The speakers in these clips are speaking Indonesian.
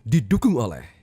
didukung oleh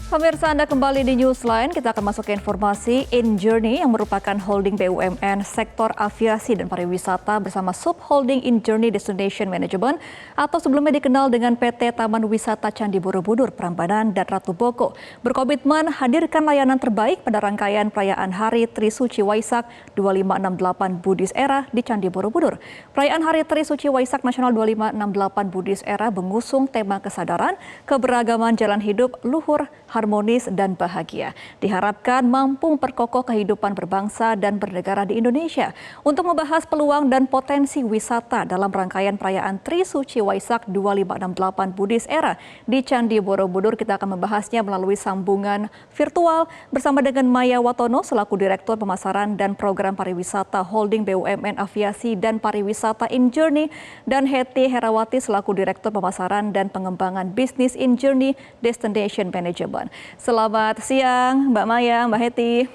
Pemirsa, Anda kembali di Newsline. Kita akan masuk ke informasi InJourney yang merupakan holding BUMN sektor aviasi dan pariwisata bersama Subholding InJourney Destination Management atau sebelumnya dikenal dengan PT Taman Wisata Candi Borobudur, Prambanan, dan Ratu Boko berkomitmen hadirkan layanan terbaik pada rangkaian perayaan Hari Trisuci Waisak 2568 Buddhist Era di Candi Borobudur. Perayaan Hari Trisuci Waisak Nasional 2568 Buddhist Era mengusung tema kesadaran, keberagaman jalan hidup, luhur, harmonis dan bahagia. Diharapkan mampu memperkokoh kehidupan berbangsa dan bernegara di Indonesia. Untuk membahas peluang dan potensi wisata dalam rangkaian perayaan Trisuci Waisak 2568 Buddhist Era di Candi Borobudur, kita akan membahasnya melalui sambungan virtual bersama dengan Maya Watono selaku Direktur Pemasaran dan Program Pariwisata Holding BUMN Aviasi dan Pariwisata InJourney dan Hetty Herawati selaku Direktur Pemasaran dan Pengembangan Bisnis InJourney Destination Management. Selamat siang Mbak Maya, Mbak Hetty.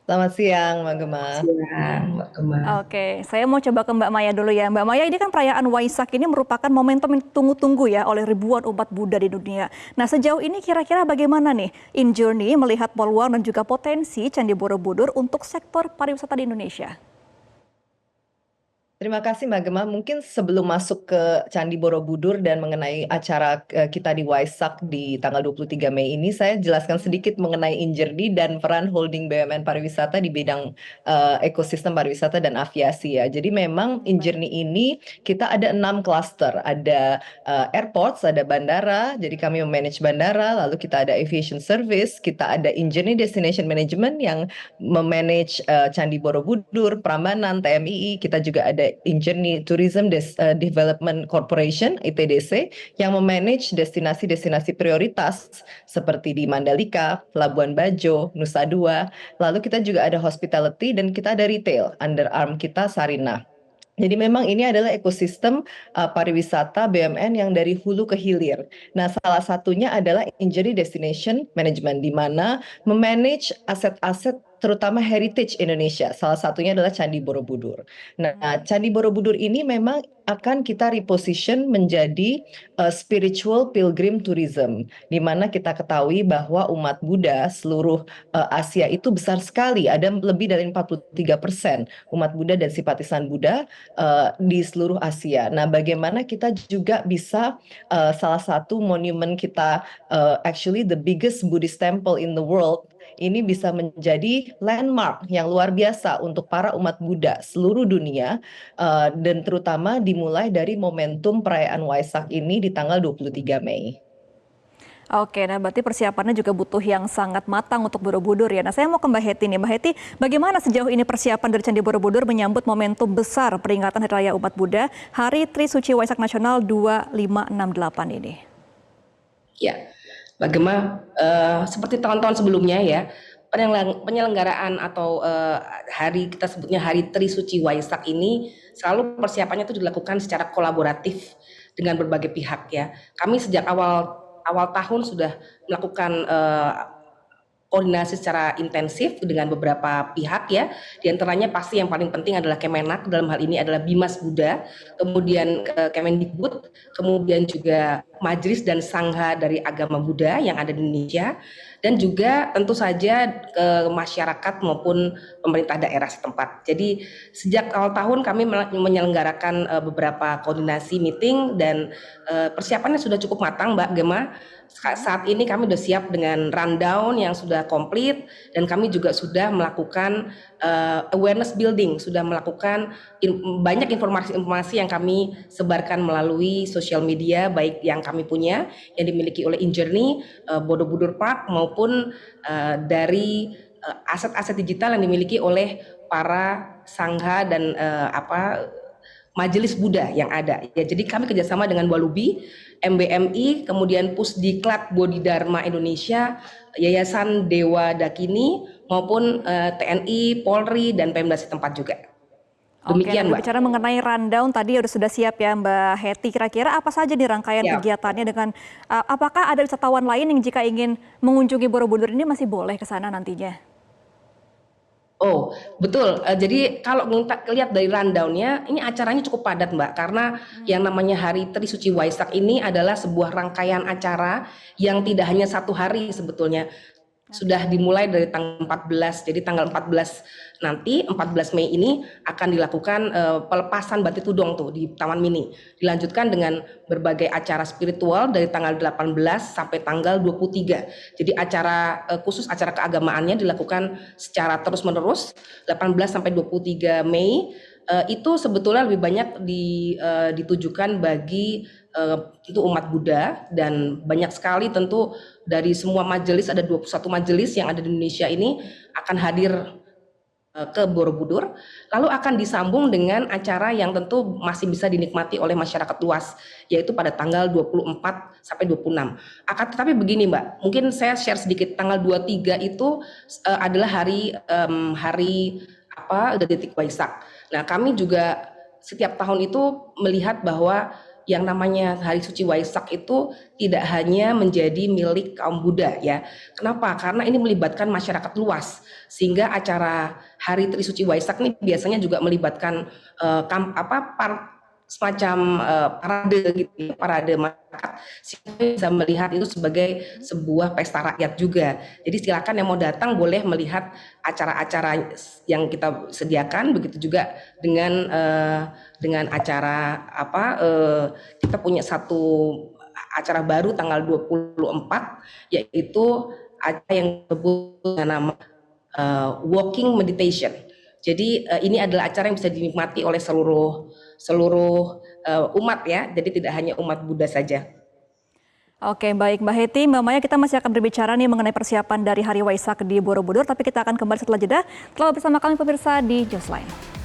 Selamat siang, Mbak Gemma. Mbak Gemma. Oke, saya mau coba ke Mbak Maya dulu ya. Mbak Maya, ini kan perayaan Waisak ini merupakan momentum yang ditunggu-tunggu ya oleh ribuan umat Buddha di dunia. Nah, sejauh ini kira-kira bagaimana nih InJourney melihat peluang dan juga potensi Candi Borobudur untuk sektor pariwisata di Indonesia? Terima kasih Mbak Gemma. Mungkin sebelum masuk ke Candi Borobudur dan mengenai acara kita di Waisak di tanggal 23 Mei ini, saya jelaskan sedikit mengenai InJourney dan peran holding BUMN pariwisata di bidang ekosistem pariwisata dan aviasi ya. Jadi memang InJourney ini kita ada 6 klaster, ada airports, ada bandara, jadi kami memanage bandara, lalu kita ada aviation service, kita ada InJourney Destination Management yang memanage Candi Borobudur, Prambanan, TMII, kita juga ada InJourney Tourism Development Corporation (ITDC) yang memanage destinasi-destinasi prioritas seperti di Mandalika, Labuan Bajo, Nusa Dua. Lalu kita juga ada hospitality dan kita ada retail, under arm kita Sarinah. Jadi memang ini adalah ekosistem pariwisata BUMN yang dari hulu ke hilir. Nah, salah satunya adalah InJourney Destination Management, di mana memanage aset-aset terutama heritage Indonesia. Salah satunya adalah Candi Borobudur. Nah, Candi Borobudur ini memang akan kita reposition menjadi spiritual pilgrim tourism, di mana kita ketahui bahwa umat Buddha seluruh Asia itu besar sekali, ada lebih dari 43% umat Buddha dan simpatisan Buddha di seluruh Asia. Nah, bagaimana kita juga bisa salah satu monumen kita, actually the biggest Buddhist temple in the world, ini bisa menjadi landmark yang luar biasa untuk para umat Buddha seluruh dunia, dan terutama dimulai dari momentum perayaan Waisak ini di tanggal 23 Mei. Oke, nah berarti persiapannya juga butuh yang sangat matang untuk Borobudur ya. Nah saya mau ke Mbak Heti nih. Mbak Heti, bagaimana sejauh ini persiapan dari Candi Borobudur menyambut momentum besar peringatan Hari Raya Umat Buddha Hari Trisuci Waisak Nasional 2568 ini? Ya, bagaimana seperti tahun-tahun sebelumnya ya, penyelenggaraan atau hari kita sebutnya Hari Trisuci Waisak ini selalu persiapannya itu dilakukan secara kolaboratif dengan berbagai pihak ya. Kami sejak awal tahun sudah melakukan koordinasi secara intensif dengan beberapa pihak ya. Di antaranya pasti yang paling penting adalah Kemenak, dalam hal ini adalah Bimas Buddha, kemudian Kemendikbud, kemudian juga Majelis dan Sangha dari agama Buddha yang ada di Indonesia, dan juga tentu saja masyarakat maupun pemerintah daerah setempat. Jadi sejak awal tahun kami menyelenggarakan beberapa koordinasi meeting dan persiapannya sudah cukup matang, Mbak Gema. Saat ini kami sudah siap dengan rundown yang sudah komplit, dan kami juga sudah melakukan awareness building, sudah melakukan banyak informasi-informasi yang kami sebarkan melalui sosial media, baik yang kami punya yang dimiliki oleh InJourney, Borobudur Park, maupun dari aset-aset digital yang dimiliki oleh para sangha dan majelis Buddha yang ada. Ya, jadi kami kerjasama dengan Walubi, MBMI, kemudian Pusdiklat Bodhidharma Indonesia, Yayasan Dewa Dakini, maupun TNI, Polri, dan Pemda setempat juga. Demikian, Mbak. Bicara mengenai rundown tadi sudah siap ya Mbak Heti. Kira-kira apa saja nih rangkaian kegiatannya dengan apakah ada wisatawan lain yang jika ingin mengunjungi Borobudur ini masih boleh ke sana nantinya? Oh, betul. Jadi kalau kita lihat dari rundown-nya, ini acaranya cukup padat, Mbak, karena yang namanya Hari Trisuci Waisak ini adalah sebuah rangkaian acara yang tidak hanya satu hari sebetulnya. Sudah dimulai dari tanggal 14, jadi tanggal 14 nanti, 14 Mei ini akan dilakukan pelepasan Batik Tudong tuh di Taman Mini. Dilanjutkan dengan berbagai acara spiritual dari tanggal 18 sampai tanggal 23. Jadi acara khusus acara keagamaannya dilakukan secara terus-menerus 18 sampai 23 Mei. Itu sebetulnya lebih banyak ditujukan bagi itu umat Buddha, dan banyak sekali tentu dari semua majelis, ada 21 majelis yang ada di Indonesia ini akan hadir ke Borobudur, lalu akan disambung dengan acara yang tentu masih bisa dinikmati oleh masyarakat luas, yaitu pada tanggal 24 sampai 26. Akan tetapi begini Mbak, mungkin saya share sedikit, tanggal 23 itu adalah hari detik Waisak. Nah, kami juga setiap tahun itu melihat bahwa yang namanya Hari Suci Waisak itu tidak hanya menjadi milik kaum Buddha ya. Kenapa? Karena ini melibatkan masyarakat luas, sehingga acara Hari Trisuci Waisak ini biasanya juga melibatkan semacam parade gitu, parade masyarakat, sehingga bisa melihat itu sebagai sebuah pesta rakyat juga. Jadi silakan yang mau datang boleh melihat acara-acara yang kita sediakan, begitu juga dengan acara kita punya satu acara baru tanggal 24, yaitu acara yang disebut dengan nama walking meditation. Jadi ini adalah acara yang bisa dinikmati oleh seluruh umat ya, jadi tidak hanya umat Buddha saja. Oke, baik Mbak Heti, Mbak Maya, kita masih akan berbicara nih mengenai persiapan dari Hari Waisak di Borobudur, tapi kita akan kembali setelah jeda. Telah bersama kami pemirsa di Newsline.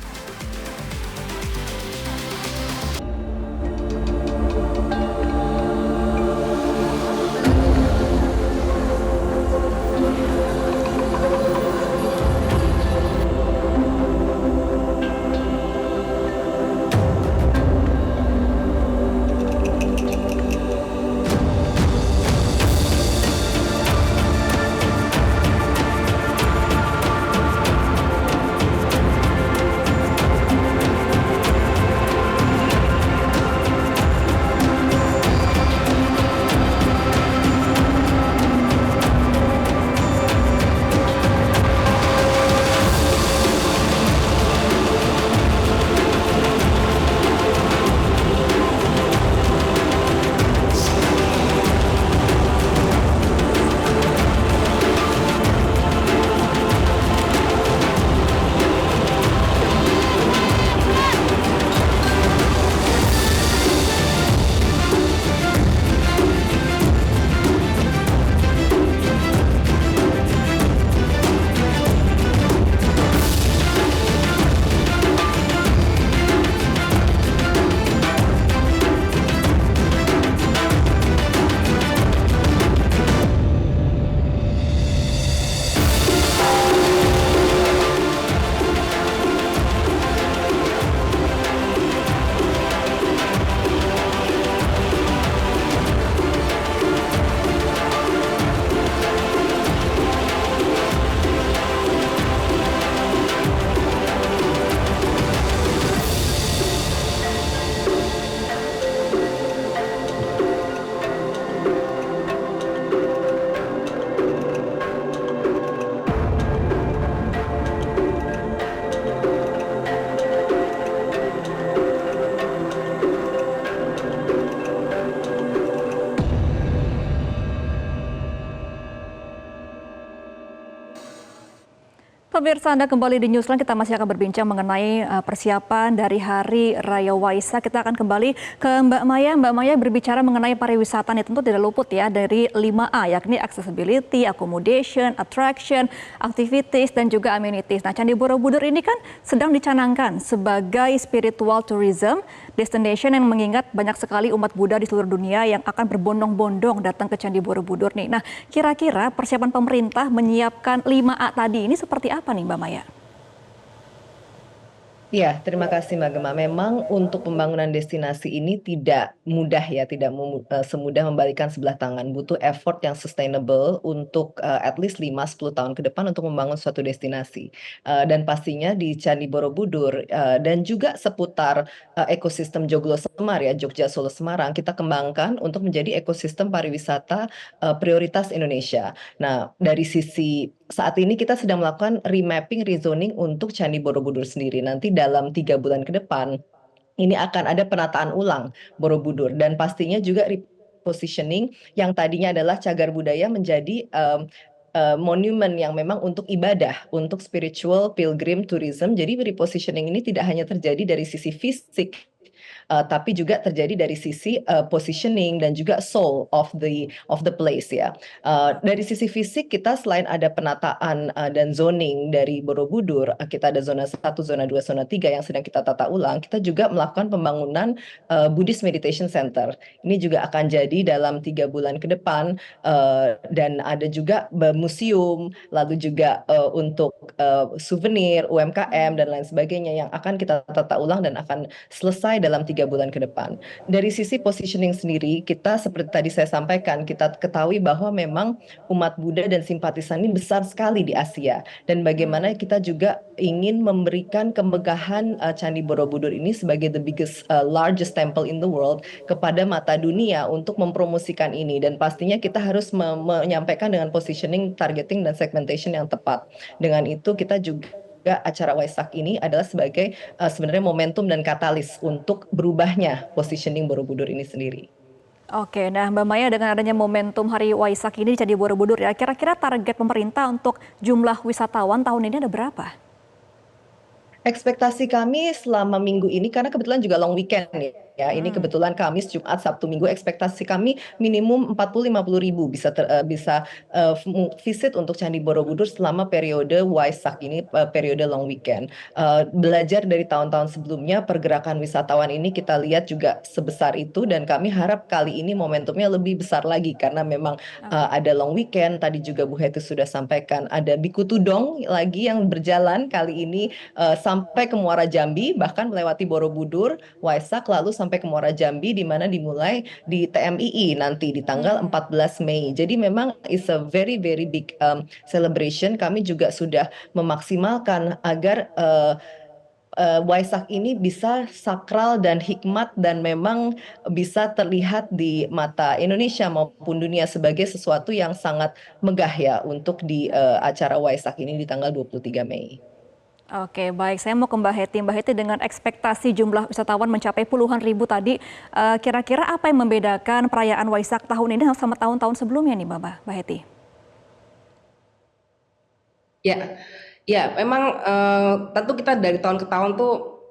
Pemirsa, Anda kembali di Newsline, kita masih akan berbincang mengenai persiapan dari Hari Raya Waisak. Kita akan kembali ke Mbak Maya. Mbak Maya berbicara mengenai pariwisata nih, tentu tidak luput ya dari 5A, yakni accessibility, accommodation, attraction, activities, dan juga amenities. Nah, Candi Borobudur ini kan sedang dicanangkan sebagai spiritual tourism destination yang mengingat banyak sekali umat Buddha di seluruh dunia yang akan berbondong-bondong datang ke Candi Borobudur nih. Nah, kira-kira persiapan pemerintah menyiapkan 5A tadi ini seperti apa nih Mbak Maya? Ya, terima kasih Mbak Gema. Memang untuk pembangunan destinasi ini tidak mudah ya, tidak semudah membalikan sebelah tangan. Butuh effort yang sustainable untuk at least 5-10 tahun ke depan untuk membangun suatu destinasi. Dan pastinya di Candi Borobudur dan juga seputar ekosistem Joglo Semar ya, Jogja Solo Semarang, kita kembangkan untuk menjadi ekosistem pariwisata prioritas Indonesia. Nah, dari sisi saat ini kita sedang melakukan remapping, rezoning untuk Candi Borobudur sendiri. Nanti dalam 3 bulan ke depan, ini akan ada penataan ulang Borobudur. Dan pastinya juga repositioning yang tadinya adalah cagar budaya menjadi monumen yang memang untuk ibadah, untuk spiritual pilgrim tourism. Jadi repositioning ini tidak hanya terjadi dari sisi fisik, tapi juga terjadi dari sisi positioning dan juga soul of the place ya. Dari sisi fisik kita selain ada penataan dan zoning dari Borobudur, kita ada zona 1, zona 2, zona 3 yang sedang kita tata ulang. Kita juga melakukan pembangunan Buddhist Meditation Center. Ini juga akan jadi dalam 3 bulan ke depan, dan ada juga museum, lalu juga untuk souvenir, UMKM dan lain sebagainya yang akan kita tata ulang dan akan selesai dalam 3 bulan ke depan. Dari sisi positioning sendiri, kita seperti tadi saya sampaikan, kita ketahui bahwa memang umat Buddha dan simpatisan ini besar sekali di Asia. Dan bagaimana kita juga ingin memberikan kemegahan Candi Borobudur ini sebagai the biggest, largest temple in the world kepada mata dunia untuk mempromosikan ini. Dan pastinya kita harus menyampaikan dengan positioning, targeting, dan segmentation yang tepat. Dengan itu kita juga acara Waisak ini adalah sebagai sebenarnya momentum dan katalis untuk berubahnya positioning Borobudur ini sendiri. Oke, nah Mbak Maya, dengan adanya momentum Hari Waisak ini di Candi Borobudur ya, kira-kira target pemerintah untuk jumlah wisatawan tahun ini ada berapa? Ekspektasi kami selama minggu ini, karena kebetulan juga long weekend ya, ini kebetulan Kamis, Jumat, Sabtu, Minggu, ekspektasi kami minimum 40-50 ribu bisa visit untuk Candi Borobudur selama periode Waisak ini, periode long weekend. Belajar dari tahun-tahun sebelumnya, pergerakan wisatawan ini kita lihat juga sebesar itu, dan kami harap kali ini momentumnya lebih besar lagi, karena memang ada long weekend, tadi juga Bu Heti sudah sampaikan, ada Biku Tudong lagi yang berjalan kali ini sampai ke Muara Jambi, bahkan melewati Borobudur, Waisak, lalu sampai ke Muara Jambi, di mana dimulai di TMII nanti di tanggal 14 Mei. Jadi memang is a very very big celebration. Kami juga sudah memaksimalkan agar Waisak ini bisa sakral dan hikmat dan memang bisa terlihat di mata Indonesia maupun dunia sebagai sesuatu yang sangat megah ya untuk di acara Waisak ini di tanggal 23 Mei. Oke, baik. Saya mau ke Mbak Heti. Mbak Heti, dengan ekspektasi jumlah wisatawan mencapai puluhan ribu tadi, kira-kira apa yang membedakan perayaan Waisak tahun ini sama tahun-tahun sebelumnya nih, Mbak Heti? Ya, ya, memang tentu kita dari tahun ke tahun tuh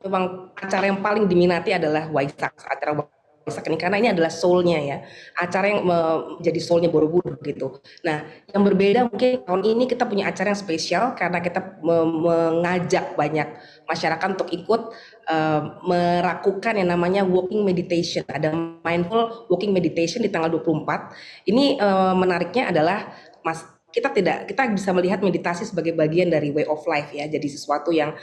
memang acara yang paling diminati adalah Waisak, acara Waisak ini, karena ini adalah soul-nya ya, acara yang menjadi soul-nya Borobudur gitu. Nah, yang berbeda mungkin tahun ini kita punya acara yang spesial karena kita mengajak banyak masyarakat untuk ikut melakukan yang namanya walking meditation. Ada mindful walking meditation di tanggal 24. Ini menariknya adalah kita bisa melihat meditasi sebagai bagian dari way of life ya, jadi sesuatu yang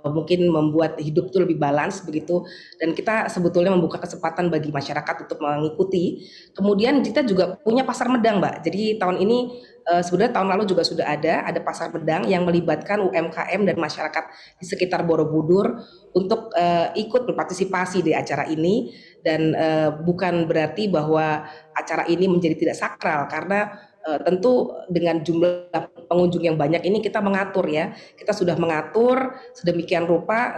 mungkin membuat hidup itu lebih balance begitu, dan kita sebetulnya membuka kesempatan bagi masyarakat untuk mengikuti. Kemudian kita juga punya pasar medang, Mbak. Jadi tahun ini sebenarnya tahun lalu juga sudah ada pasar medang yang melibatkan UMKM dan masyarakat di sekitar Borobudur untuk ikut berpartisipasi di acara ini, dan bukan berarti bahwa acara ini menjadi tidak sakral, karena tentu dengan jumlah pengunjung yang banyak ini kita mengatur ya, kita sudah mengatur sedemikian rupa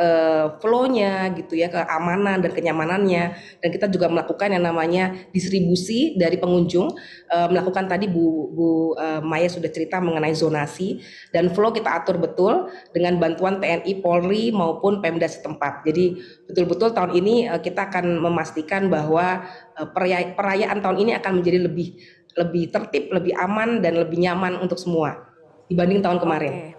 flow-nya gitu ya, keamanan dan kenyamanannya, dan kita juga melakukan yang namanya distribusi dari pengunjung, melakukan tadi Bu Maya sudah cerita mengenai zonasi dan flow kita atur betul dengan bantuan TNI, Polri maupun Pemda setempat. Jadi betul-betul tahun ini kita akan memastikan bahwa perayaan tahun ini akan menjadi lebih tertib, lebih aman dan lebih nyaman untuk semua dibanding tahun kemarin. Oke.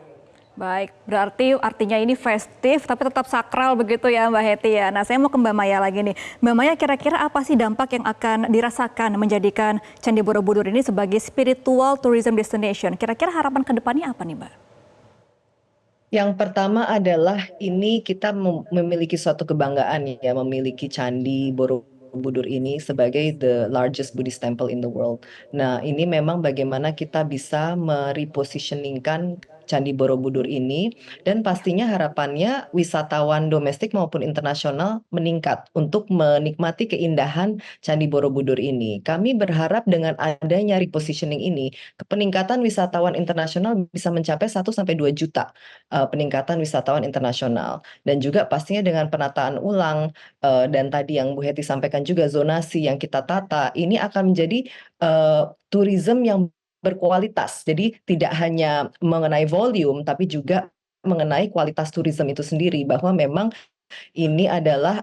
Baik, berarti artinya ini festif tapi tetap sakral begitu ya Mbak Hetty ya. Nah, saya mau ke Mbak Maya lagi nih. Mbak Maya, kira-kira apa sih dampak yang akan dirasakan menjadikan Candi Borobudur ini sebagai spiritual tourism destination? Kira-kira harapan ke depannya apa nih Mbak? Yang pertama adalah ini kita memiliki suatu kebanggaan ya, memiliki Candi Borobudur ini sebagai the largest Buddhist temple in the world. Nah, ini memang bagaimana kita bisa merepositioningkan Candi Borobudur ini, dan pastinya harapannya wisatawan domestik maupun internasional meningkat untuk menikmati keindahan Candi Borobudur ini. Kami berharap dengan adanya repositioning ini, peningkatan wisatawan internasional bisa mencapai 1-2 juta peningkatan wisatawan internasional, dan juga pastinya dengan penataan ulang dan tadi yang Bu Hetty sampaikan juga zonasi yang kita tata, ini akan menjadi tourism yang berkualitas. Jadi tidak hanya mengenai volume tapi juga mengenai kualitas tourism itu sendiri, bahwa memang ini adalah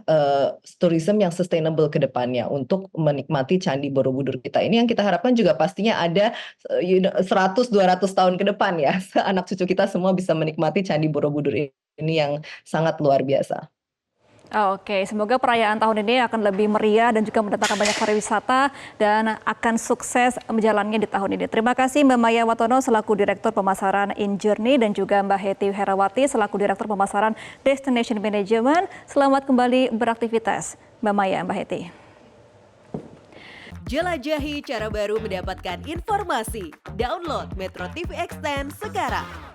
tourism yang sustainable ke depannya untuk menikmati Candi Borobudur kita. Ini yang kita harapkan juga pastinya ada 100-200 tahun ke depan ya. Anak cucu kita semua bisa menikmati Candi Borobudur ini yang sangat luar biasa. Oke, semoga perayaan tahun ini akan lebih meriah dan juga mendatangkan banyak pariwisata dan akan sukses menjalannya di tahun ini. Terima kasih Mbak Maya Watono selaku Direktur Pemasaran InJourney dan juga Mbak Hetty Herawati selaku Direktur Pemasaran Destination Management. Selamat kembali beraktivitas Mbak Maya, Mbak Hetty. Jelajahi cara baru mendapatkan informasi. Download Metro TV Extend sekarang.